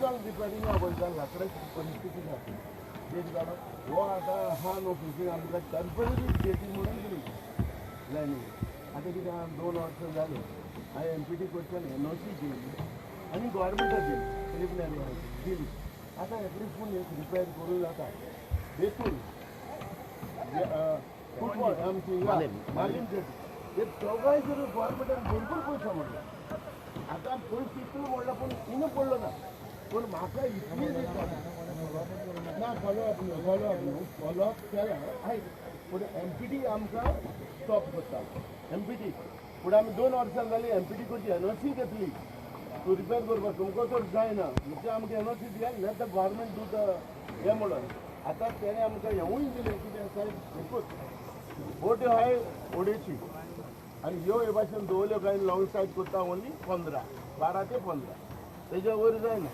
Total repairing आपण लाकडाची परिस्थिती जाते एक जाणं हो आता हा नो फिशिंग आमकां टेम्पररी जेटी म्हणून दिली लायनींग आता कितें 2 वर्सां जाली हांवें MPT कडच्यान NOC दिली आनी गव्हर्मेंटाची रिप्लेन दिली आतां एटलीस्ट पूण रिपेर करूं जाता देखून फुटबॉल आमची मालीम जेटी हे दोगांय जर गव्हर्मेंटान भरपूर पयसो म्हणलो आता पयस तितलो म्हणला पूण हिंगा पडलो ना पूण म्हाका इतली ना फॉलोअप केला पूण MPT आमकां स्टॉप करता MPT पूण आमी 2 वर्सां जालीं MPT कडची NOC घेतली तूं रिपेर करपाक तुमकां तर जायना म्हणजे आमकां NOC दियात ना तर गव्हर्मेंट दूद हें म्हणून आतां तेणें आमकां हेंवूय दिलें कितें साहेब एकूच बोट्यो आहाय ओडेची आनी ह्यो हे भाशेन दवरल्यो काय लॉंग सायड करता ओन्ली 12 ते 15 तेज्या वयर जायना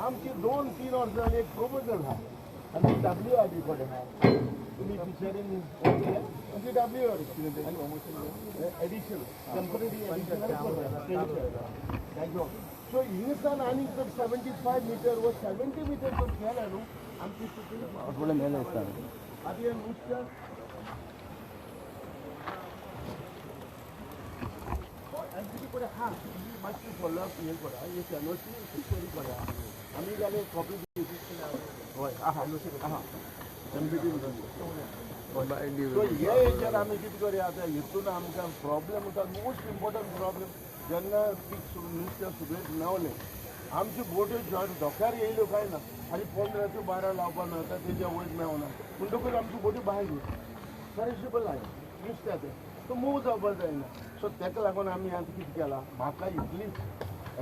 आमची 2-3 वर्सां जालीं एक प्रोपोजल आहा आनी WRD कडेन आहा तुमी फिशरीन आमची WRD एडिशन टेम्पररी एडिशनल सो हिंगसान आनी जर 75 मीटर व 70 मीटर जर केला न्हू आमची स्थिती मेले आतां हे नुस्त्या हाँ मातशी फॉलोअप हे करा एक NOC फिशरी करा आमी जाल्यार कॉपी हय आहा आहा MPT सो हे हेचेर आमी कितें करया आतां हितून आमकां प्रॉब्लेम उरता मोस्ट इम्पॉर्टंट प्रॉब्लेम जेन्ना पीक नुस्तें सुबेज मेवलें आमच्यो बोट्यो धोक्यार येयल्यो काय ना आनी 15 ते 12 लावपा मेळटा तेज्या वयर मेवना म्हणटकूच आमच्यो बोटी भायर पेरिशेबल आहाय नुस्त्याचें तो मूव जावपाक जायना सो तेका लागून आमी आतां कितें केलां म्हाका इतलीच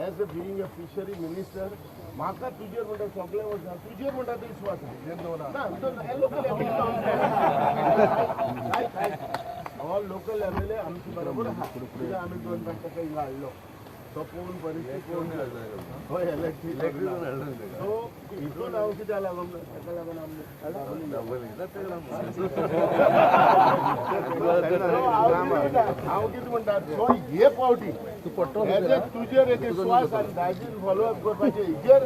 as a being a fishery minister म्हाका तुजेर म्हणटा सगळे वर्सां तुजेर म्हणटा तो विश्वास आहा हो लोकल MLA आमचे बरोबर आहा कित्याक आमी 2 ताका हिंगा हाडलो तो पळोवन परिस्थिती पळोवन हय इलेक्ट्रीक सो हितून हांव कित्याक लागून तेका लागून हांव कितें म्हणटा सो हे पावटी तुजेर एक विश्वास आनी दाजीन फॉलोअप करपाचें हेजेर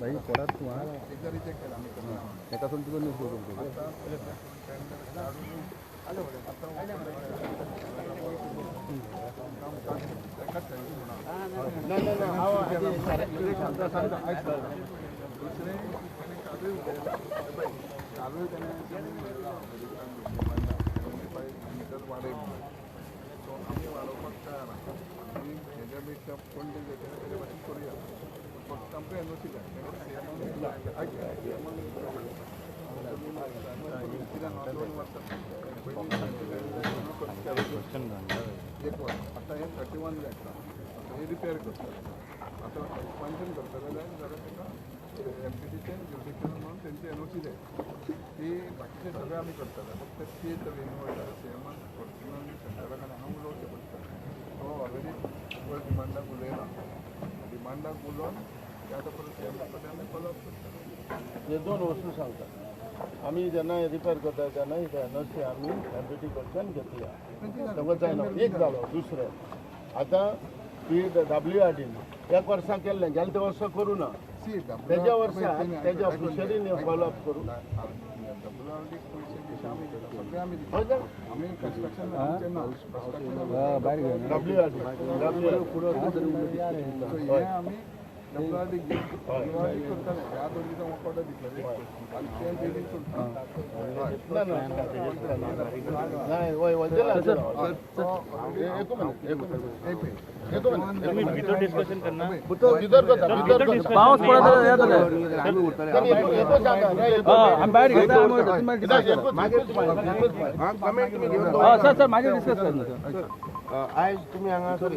भाई पडात तुम्हाला एका तुमचं न्यूज आता हे 31 जाता हे रिपेअर करता आता एक्सपान्शन करता जाल्यार MPTचे ज्युडिशियल म्हणून त्यांची NOC जाय ती बाकीचे सगळे आमी करतले फक्त ती रिन्यूवल CMन पर्सनल सेंटराक आनी हांगा उलोवचें पडटा तो ऑलरेडी डिमांडाक उलयला डिमांडाक उलोवन ते आतां परत CM कडेन आमी फॉलोअप करता हे 2 वस्तू सांगता आमी जेन्ना रिपेर करता तेन्ना NOC आमी MPT कडच्यान घेतल्या तेव्हा जायना एक जालो दुसरें आतां ती WRDन 1 वर्सां केल्लें गेल्या ते वर्सा करूं ना तेज्या वर्सा तेज्या फिशरीन फॉलोअप करूं WRD करताले ह्या 2 दिसां ऑर्डर दितले आनी ते बेगीन सुट्टा भितर डिस्कशन करना पाऊस पडत आम्ही बाहेर घेता सर मागे डिस्कस करना आयज तुमी हांगा सर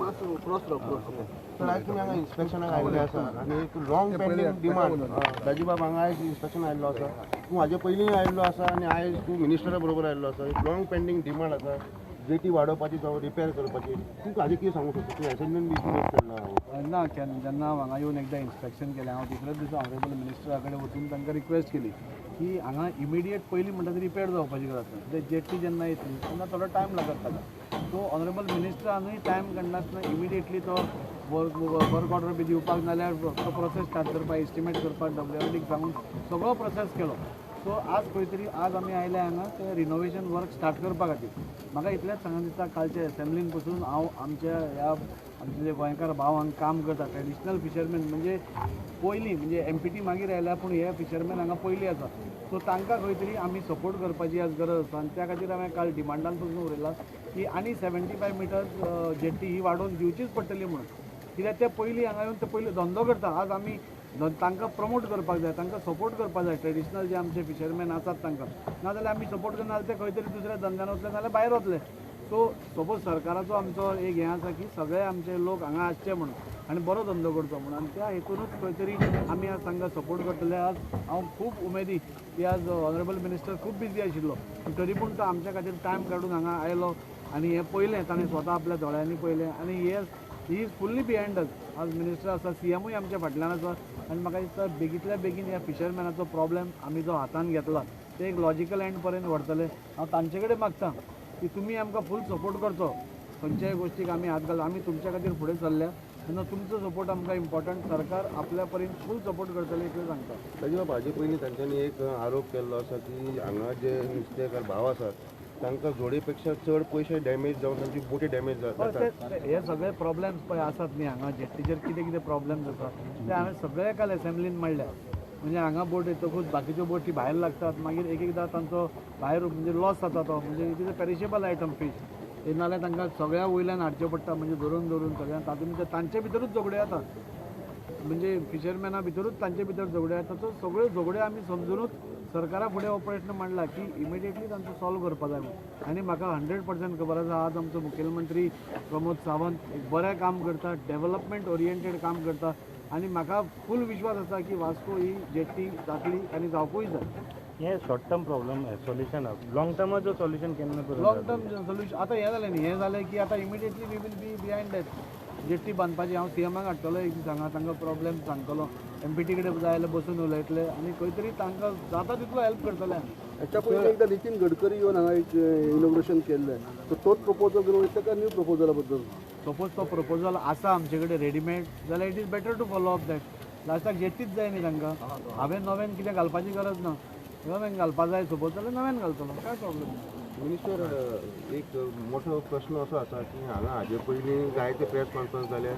आयज तुमी हांगा इन्स्पेक्शनाक आयिल्ले आसा आनी एक लॉंग पेंडींग डिमांड दाजीबाब हांगा आयज इन्स्पेक्शन आयिल्लो आसा तूं हाजे पयलींय आयिल्लो आसा आनी आयज तूं मिनिस्टरा बरोबर आयिल्लो आसा एक लॉंग पेंडींग डिमांड आसा जेटी वाडोवपाची जावं रिपेर करपाची तुमकां हाजें कितें सांगूंक सोदता तूं एसेसमेंट बी केला ना जेन्ना हांगा येवन एकदां इन्स्पेक्शन केलें हांव तिसऱ्याच दिसा ऑनरेबल मिनिस्टरा कडेन वचून तांकां रिक्वेस्ट केली की हांगा इमिडिएट पयलीं म्हणटा ती रिपेर जावपाची गरज ना कित्याक जेट्टी जेन्ना येतली तेन्ना थोडो टायम लागत ताका सो ऑनरेबल मिनिस्टरानूय टायम काडनासतना इमिडिएटली तो वर्क ऑर्डर बी दिवपाक नाल्यार तो प्रोसेस स्टार्ट करपाक एस्टिमेट करपाक WRDक सांगून सगळो प्रोसेस केलो सो आज खंय तरी आज आमी आयले हांगा ते रिनोवेशन वर्क स्टार्ट करपा खातीर म्हाका इतलेंच सांगून दिसता कालच्या एसेंब्लीन पसून हांव आमच्या ह्या आमचे जे गोंयकार भाव हांगा काम करता ट्रेडिशनल फिशरमॅन म्हणजे पयलीं म्हणजे MPT मागीर आयल्या पूण हे फिशरमॅन हांगा पयलीं आसा सो तांकां खंय तरी आमी सपोर्ट करपाची आज गरज आसा आनी त्या खातीर हांवें काल डिमांडान पसून उरयला की आनी 75 मिटर्स जेट्टी ही वाडोवन दिवचीच पडटली म्हणून कित्याक ते पयलीं हांगा येवन ते पयलीं धंदो करता आज आमी तांकां प्रमोट करपाक जाय तांकां सपोर्ट करपाक जाय ट्रेडिशनल जे आमचे फिशरमॅन आसात तांकां नाजाल्यार आमी सपोर्ट करना ते खंय तरी दुसऱ्या धंद्यान वतले नाल्यार भायर वतले सो सपोज सरकाराचो आमचो एक हें आसा की सगळे आमचे लोक हांगा आसचे म्हणून आनी बरो धंदो करचो म्हणून आनी त्या हेतूनच खंय तरी आमी आज तांकां सपोर्ट करतले आज हांव खूब उमेदी की आज ऑनरेबल मिनिस्टर खूब बिजी आशिल्लो तरी पूण तो आमच्या खातीर टायम काडून हांगा आयलो आनी हें पयलें ताणें स्वता आपल्या दोळ्यांनी पयलें आनी ही इज फुल्ली बिहायंड अस आज मिनिस्टर आसा CMूय आमच्या फाटल्यान आसा आनी म्हाका दिसता बेगींतल्या बेगीन ह्या फिशरमॅनाचो प्रॉब्लेम आमी जो हातान घेतला ते एक लॉजिकल एंड पर्यंत व्हरतले हांव तांचे कडेन मागतां की तुमी आमकां फूल सपोर्ट करचो खंयच्याय गोश्टीक आमी हात घाल आमी तुमच्या खातीर फुडें चल्ल्या तेन्ना तुमचो सपोर्ट आमकां इम्पॉर्टंट सरकार आपल्या पर्यंत फूल सपोर्ट करतले इतलें सांगता ताजे हाजे पयलीं तांच्यांनी एक आरोप केल्लो आसा की हांगा जे नुस्तेकार भाव आसात तांकां जोडे पेक्षा चड पयशे डॅमेज जावन तांची बोटी डॅमेज जातात हे सगळे प्रॉब्लेम्स पळय आसात न्ही हांगा जेट्टीचेर कितें कितें प्रॉब्लेम्स आसा ते हांवें सगळे काल एसेंब्लीन मांडल्या म्हणजे हांगा बोट येतकूच बाकीच्यो बोटी भायर लागतात मागीर एक एकदां तांचो भायर म्हणजे लॉस जाता तो म्हणजे it is a perishable item fish ते नाल्यार तांकां सगळ्या वयल्यान हाडचें पडटा म्हणजे धरून सगळ्यांक तातूंत तांचे भितरूच झगडे जातात म्हणजे फिशरमॅना भितरूच तांचे भितर झगडे जाता तो सगळ्यो झगड्यो आमी समजुनूच सरकारा फुडें हो प्रश्न मांडला की इमिडिएटली तांचो सॉल्व करपा जाय आनी म्हाका 100% खबर आसा आज आमचो मुखेलमंत्री प्रमोद सावंत एक बरें काम करता डेव्हलपमेंट ओरिएंटेड काम करता आनी म्हाका फूल विश्वास आसा की वास्को ही जेट्टी जातली आनी जावपूय जाय हे शॉर्ट टर्म प्रॉब्लेम आहे सोल्युशन लॉंग टर्माचो सोल्युशन केन्ना करूं लॉंग टर्म सोल्युशन आतां हें जालें न्ही हें जालें की आतां immediately we will be behind that jetty बांदपाची हांव CMाक हाडटलो एक दीस हांगा तांकां प्रॉब्लेम सांगतलो MPT कडेन जाय जाल्यार बसून उलयतले आनी खंय तरी तांकां जाता तितलो हेल्प करतले आमी हेच्या पयलीं एकदा नितीन गडकरी येवन हांगा एक इनॉग्रेशन केल्लें सो तोच प्रपोजल करून वयता काय न्यू प्रपोजला बद्दल सपोज तो प्रपोजल आसा आमचे कडेन रेडीमेड जाल्यार it is better to follow up that लास्टाक जेट्टीच जाय न्ही तांकां हांवें नव्यान कितें घालपाची गरज ना नव्यान घालपा जाय सपोज जाल्यार नव्यान घालतलो काय प्रॉब्लेम मिनिस्टर एक मोठो प्रश्न असो आसा की हांगा हाजे पयलीं जायते प्रेस कॉन्फरन्स जाले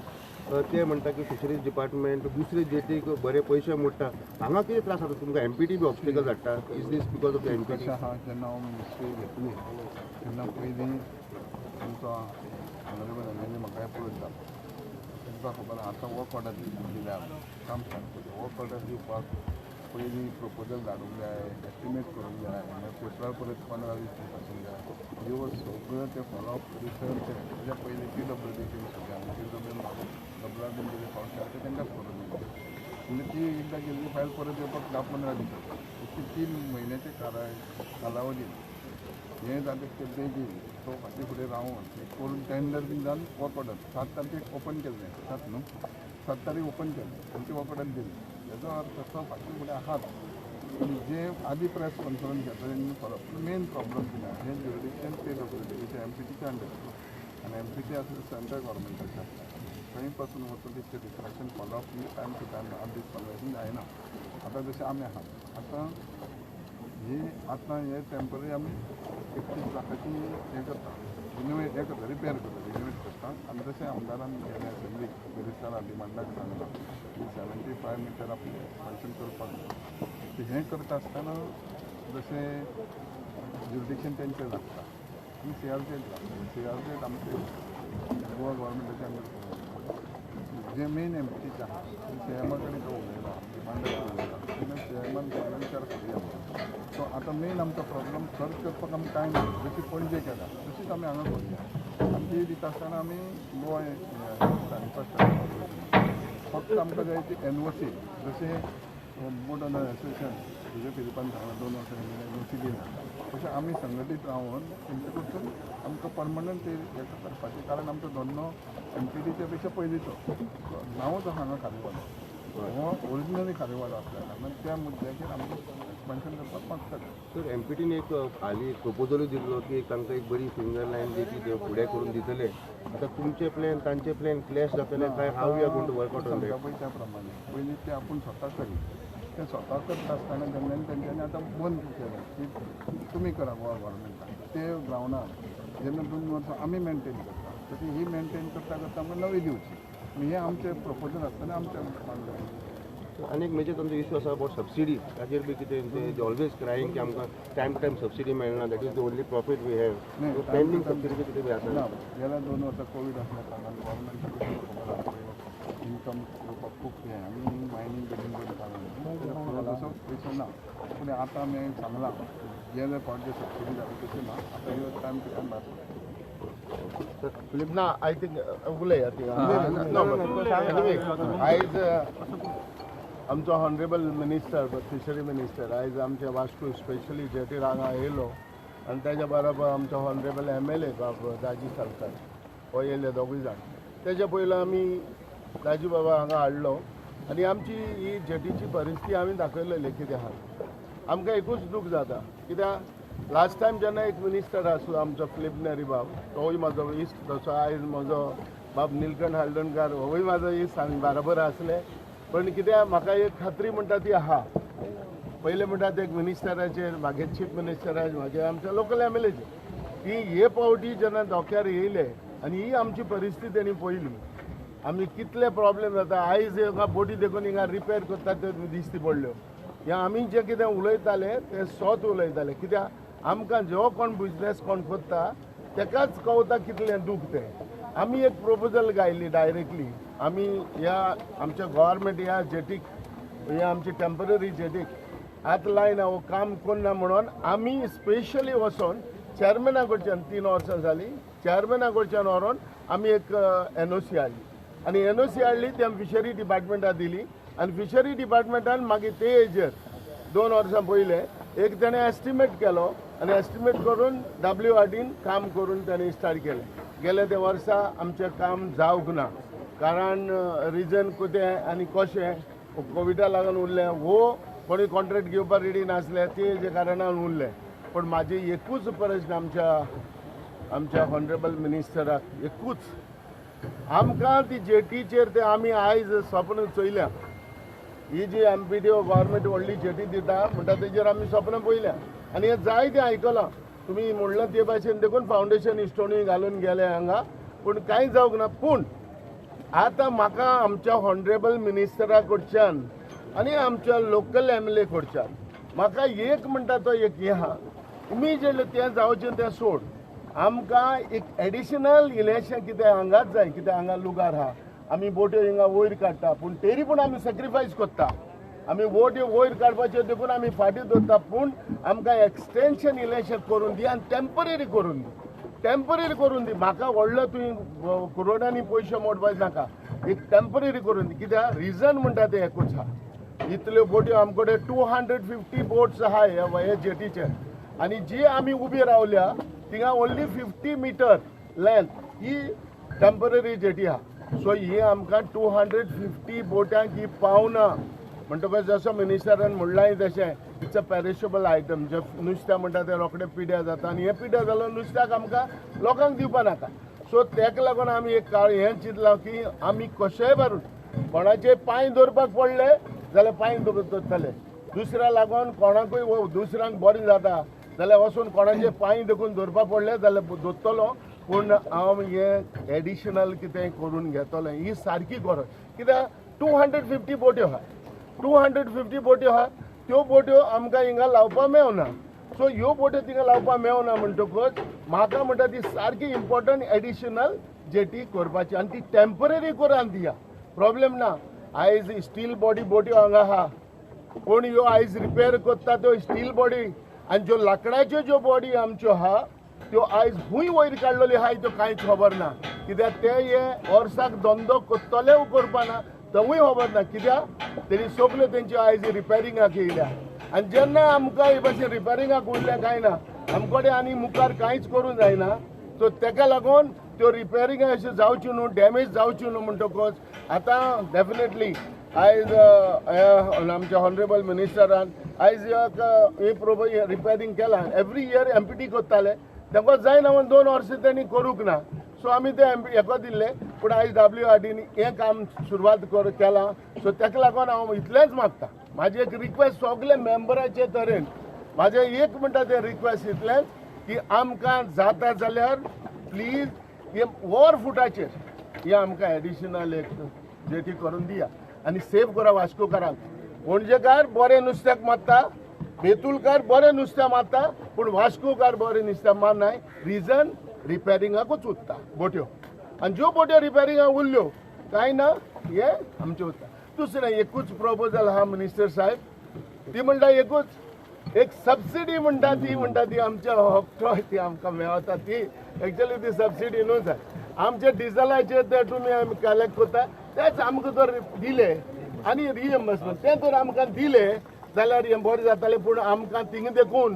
ते म्हणटा की फिशरीज डिपार्टमेंट दुसरे जेटीक बरे पयशे मोडटा हांगा कितें त्रास जाता तुमकां MPT बी ऑब्स्टिकल धाडटा is this because of the MPT तशें आहा जेन्ना हांव मिनिस्ट्री घेतली तेन्ना पयलीं आमचो ऑनरेबल MLA म्हाका एप्रोच जालो तुमकां खबर आहा आतां वर्क ऑर्डर दिल्या काम स्टार्ट केलें वर्क ऑर्डर दिवपाक पयलीं प्रपोजल धाडूंक जाय एस्टिमेट करूंक जाय मागीर पेपरार परत 15-20 दीस आसूंक जाय ह्यो सगळ्यो ते फॉलो अप रिसर्च तेज्या पयलीं PWD WRD जे संस्था आसा तेंकांच करून दिले म्हणजे ती एकदां गेल्ली फायल परत येवपाक 10-15 दीस अशी 3 म्हयन्याचे कालावधी हें जालें ते बेगीन तो फाटी फुडें रावन करून टेंडर बीन जावन वर्क ऑर्डर 7 तारखेक ओपन केल्लें 7 न्हू 7 तारीख ओपन केल्लें आमची वर्क ऑर्डर दिली हेजो अर्थ असो फाटी फुडें आहात जे आदी प्रेस कॉन्फरन्स घेता तेंनी फरक मेन प्रॉब्लम कितें हें ज्युरिडिक्शन PWD जे MPTच्या अंडर आनी MPT आसा सेंट्रल गव्हर्मेंटाचें आसता खंय पासून वचून तिचे डिस्ट्रक्शन फॉलोअप ही टायम टू टायम 8 दीस 15 दीस जायना आतां जशें आमी आहात आतां हे टेम्पररी आमी 31 लाखाची हें करता रिपेर करता रिनोवेट करता आनी जशें आमदारान गेले असेंब्लीक मिनिस्टरा डिमांडाक सांगला की 75 मिटर आपलें एक्सपान्शन करपाक हें करता आसतना जशें ज्युरिडिक्शन तेंचें लागता आनी CRZ आमचे गोवा गव्हर्मेंटाच्या अंडर जे मेन MPT आहा CMा कडेन तो उलयला डिमांडाक उलयला तेन्ना CMान सगळे विचार करुया सो आतां मेन आमचो प्रॉब्लम सर्च करपाक आमकां टायम ना जशी पणजे केला तशीच आमी हांगा करूया आमची दिता आसतना आमी गोवा इन्फ्रास्ट्रक्चर फक्त आमकां जाय ती NOC जशें बोट ओनर एसोसिएशन तुजे फिलिपान सांगला 2 वर्सांनी NOC दिना तशें आमी संघटीत रावन तेंचे कडसून आमकां परमनंट ते हें करपाचें, कारण आमचो दोनो एमपीडीच्या पेक्षा पयलींचो नांवूच हांगा खारेवाडो, हो ओरिजिनली खारेवाडो आसल्या कारणान त्या मुद्द्याचेर आमकां एक्सपेन्शन करपाक मागतात. तर एमपीटीने एक हाली एक प्रपोजलूय दिल्लो की तांकां एक बरी फिंगर लायन जी ती फुडें करून दितले. आतां तुमचे प्लॅन तांचे प्लॅन क्लॅश जातले काय how you are going to work out on सांगता दॅट? पळय त्या प्रमाणे पयलीं ते आपूण स्वता करी, ते स्वता करता आसतना जेन्ना तेंच्यांनी आतां बंद केलें की तुमी करा गोवा गव्हर्मेंटान ते ग्रावंडार जेन्ना 2 वर्सां आमी मेंटेन करता तशी ही मेंटेन करता करता आमकां नवी दिवची. हे आमचे प्रपोजल आसतना आमच्या मांडलें. आनी एक मेजर तुमचो इश्यू आसा अबाउट सबसिडी, ताचेर बी कितें ते ऑलवेज क्रायींग की आमकां टायम टू टायम सबसिडी मेळना, that is the only profit we have. Pending subsidy कितें बी आसा? ना, गेल्या 2 वर्सां कोवीड आसल्या कारणान गव्हर्मेंटान इन्कम येवपाक खूब हें आनी मायनींग बिलींग करता तसो पयसो ना. पूण आतां आमी सांगलां गेले फावट जे सबसिडी जाली तशी ना, आतां ह्यो टायम टू टायम आसता. ना आय थिंक उलय आयज आमचो हॉनरेबल मिनिस्टर फिशरी मिनिस्टर आयज आमचे वास्को स्पेशली जेटीर हांगा येयलो आनी तेज्या बरोबर आमचो हॉनरेबल MLA बाब दाजी सालकार हो येयले दोगूय जाण. तेज्या पयलीं आमी दाजी बाबा हांगा हाडलो आनी आमची ही जेटीची परिस्थिती आमी दाखयलेली कितें आहा. आमकां एकूच दूख जाता कित्याक लास्ट टायम जेन्ना एक मिनिस्टर आसूं आमचो फिलिपनरी बाब तोय म्हाजो इश्ट तसो आयज म्हजो बाब नीलकंठ हाळर्णकार होय म्हाजो इश्ट आमी बराबर आसले. पण कित्याक म्हाका एक खात्री म्हणटा ती आहा. पयलें म्हणटा ते एक मिनिस्टराचेर मागे चीफ मिनिस्टराचेर म्हागे आमच्या लोकल MLAचेर की हे पावटी जेन्ना धोक्यार येयले आनी ही आमची परिस्थिती तेणी पळयली आमी कितले प्रॉब्लेम जाता. आयज हांगा बोटी देखून हिंगा रिपेर करतात त्यो दिश्टी पडल्यो. हे आमी जे कितें उलयताले ते सोत उलयताले कित्याक आमकां जो कोण बिजनेस कोण करता तेकाच कळटा कितलें दूख तें. आमी एक प्रपोजल घायली डायरेक्टली आमी ह्या आमच्या गव्हर्मेंट ह्या जेटीक ह्या आमची टेम्पररी जेटीक हात लायना हो काम करना म्हणून आमी स्पेशली वचोन चेअरमॅना कडच्यान 3 वर्सां जालीं चेअरमॅना कडच्यान व्हरोन आमी एक NOC हाडली आनी NOC हाडली ती आमी फिशरी डिपार्टमेंटाक दिली आनी फिशरी डिपार्टमेंटान मागीर ते हेजेर 2 वर्सां पयले एक तेणें एस्टिमेट केलो आनी एस्टिमेट करून WRDन काम करून तेणें स्टार्ट केलें. गेले ते वर्सा आमचें काम जावंक ना कारण रिजन कितें आनी कशें कोविडा लागून उरलें वो कोणी कॉन्ट्रॅक्ट घेवपाक रेडी नासले ते कारणान उरलें. पण म्हाजी एकूच प्रश्न आमच्या हॉनरेबल मिनिस्टराक एकूच आमकां ती जेटीचेर ते आमी आयज स्वप्न चोयल्या ही जी MPDO गव्हर्मेंट व्हडली जेटी दिता म्हणटा तेजेर आमी स्वप्न पळयल्या आनी हें जायतें आयकलां. तुमी म्हणलं ते भाशेन देखून फावंडेशन स्टोनूय घालून गेले हांगा पूण कांय जावंक ना. पूण आतां म्हाका आमच्या हॉनरेबल मिनिस्टरा कडच्यान आनी आमच्या लोकल MLA कडच्यान म्हाका एक म्हणटा तो एक हें आहा इमिजिएटली तें जावचें तें सोड. आमकां एक एडिशनल इलेक्शन कितें हांगाच जाय कित्याक हांगा लुगार आहा आमी बोट्यो हिंगा वयर काडटा पूण तरी पूण आमी सॅक्रिफायस करता. आमी बोट्यो वयर काडपाच्यो देखून आमी फाटीं दवरता पूण आमकां एक्सटेंशन इलेक्शन करून दी आनी टेम्पररी करून दी. टेम्पररी करून दी. म्हाका व्हडलो तुवें करोडांनी पयशे मोडपाचे नाका एक टेम्पररी करून दी. कित्याक रिजन म्हणटा ते एकूच आहा इतल्यो बोट्यो आमचे कडेन 250 बोट्स आहा ह्या जेटीचेर आनी जी आमी उबी रावल्या थिंगा ओन्ली 50 मीटर लेंथ ही टेम्पररी जेटी आहा. सो ही आमकां 250 बोटांक ही पावना म्हणटकच जसो मिनिस्टरान म्हणलां तशें इट्स अ पेरिशेबल आयटम जे नुस्तें म्हणटा तें रोखडें पिड्या जाता आनी हें पिड्या जाल्यार नुस्त्याक आमकां लोकांक दिवपा नाका. सो तेका लागून आमी एक हें चिंतलां की आमी कशेंय मारून कोणाचे पांय दवरपाक पडले जाल्यार पांय दवरतले. दुसऱ्या लागून कोणाकूय दुसऱ्यांक बरें जाता जाल्यार वचून कोणाचे पांय देखून दवरपाक पडले जाल्यार दवरतलो. पूण हांव हें एडिशनल कितें करून घेतलें ही सारकी गरज कित्याक 250 बोट्यो आहा 250 बोट्यो आहा त्यो बोट्यो आमकां हिंगा लावपाक मेळना. सो ह्यो बोट्यो थिंगा लावपाक मेळना म्हणटकच म्हाका म्हणटा ती सारकी इम्पॉर्टंट एडिशनल जेटी करपाची आनी ती टेम्पररी करून दिया प्रॉब्लेम ना. आयज स्टील बॉडी बोट्यो हांगा आहा पूण ह्यो आयज रिपेर करता त्यो स्टील बॉडी आनी ज्यो लाकडाच्यो ज्यो बॉडी आमच्यो आहा त्यो आयज खूंय वयर काडलेल्यो आहाय त्यो कांयच खबर ना कित्याक ते हे वर्साक धंदो करतले करपाना तवूय खबर ना कित्याक तेणी सगल्यो तेंच्यो आयज रिपेरिंगाक येयल्या आनी जेन्ना आमकां हे भाशेन रिपेरिंगाक उरलें काय ना आमकडे आनी मुखार कांयच करूंक जायना. सो तेका लागून त्यो रिपेरिंग अशें जावच्यो न्हू, डॅमेज जावच्यो न्हू म्हणटकच आतां डेफिनेटली आयज आमच्या हॉनरेबल मिनिस्टरान आयज हे रिपेरिंग केलां. एवरी इयर एमपीटी करताले, तांकां जायना म्हणून 2 वर्सां तेणी करूंक ना. सो आमी ते हेका दिल्ले, पूण आयज WRDनी हें काम सुरवात केलां. सो तेका लागून हांव इतलेंच मागता, म्हाजी एक रिक्वेस्ट सगळे मेंबराचे तरेन म्हाजें एक म्हणटा तें रिक्वेस्ट इतलेंच की आमकां जाता जाल्यार प्लीज हे वर फुटाचेर हे आमकां एडिशनल एक जेटी करून दिया आनी सेव करा वास्कोकारांक. पणजेकार बरें नुस्त्याक मारता, बेतूलकार बरें नुस्तें मारता, पूण वास्कोकार बरें नुस्तें मारनाय. रिजन रिपेरिंगाकूच उत्ता बोट्यो, आनी ज्यो बोट्यो रिपेरिंगाक उरल्यो कांय ना, हे आमचे उत्ता. दुसरें एकूच प्रपोजल आहा मिनिस्टर साहेब, ती म्हणटा एकूच एक सबसिडी म्हणटा ती आमच्या हक्क ती आमकां मेळटा. ती एक्चुअली ती सबसिडी न्हूच आमचे डिझलाचे ते तुमी आमी कलेक्ट करता तेच आमकां जर दिले आनी रिएम्बर्समेंट ते जर आमकां दिले जाल्यार हें बरें जातालें. पूण आमकां थिंग देखून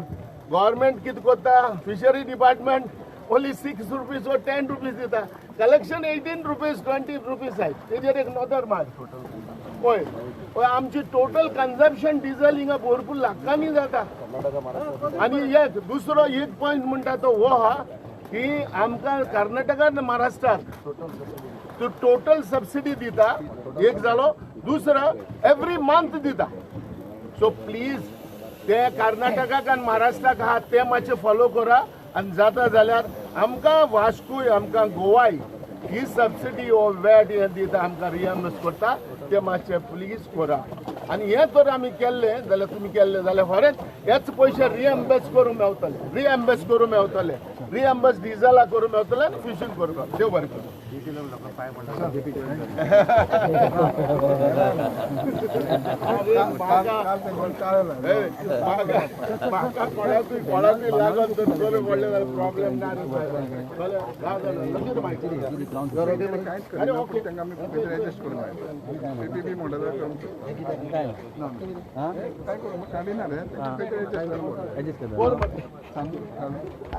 गव्हर्मेंट कितें करता, फिशरी डिपार्टमेंट ओन्ली 6 रुपीज व 10 रुपीज दिता, कलेक्शन 18 रुपीज 20 रुपीज आहे. तेजेर एक नदर मार्क पळय आमची टोटल कन्झम्पशन डिझल हिंगा भरपूर लाखांनी जाता. आनी एक दुसरो एक पॉयंट म्हणटा तो हो आहा की आमकां कर्नाटका आनी महाराष्ट्राक तो टोटल सबसिडी दिता, एक जालो. दुसरो एवरी मंथ दिता. सो प्लीज ते कर्नाटकाक आनी महाराष्ट्राक आहा ते मातशें फॉलो करा. आनी जाता जाल्यार आमकां वास्कोय आमकां गोवाय ही सबसिडी ओ वॅट हें दिता आमकां रिएम्बर्स करता, ते मातशें प्लीज करा. आनी हें जर आमी केल्लें जाल्यार तुमी केल्लें जाल्यार खरेंच हेच पयशे रिएम्बर्स करूंक मेळटले, रिएम्बर्स डिझला करूंक मेळटले आनी फिशींग करूंक मेळटलें. देव बरें करूं. कोणाकूय लागून तर बरें व्हडलें जाल्यार प्रॉब्लेम ना कांयच ओके तांकां आमी पयशे एडजस्ट करूंक जाय. PPP म्हणटा काय करूं काडिना रे, पयशे एडजस्ट करूंक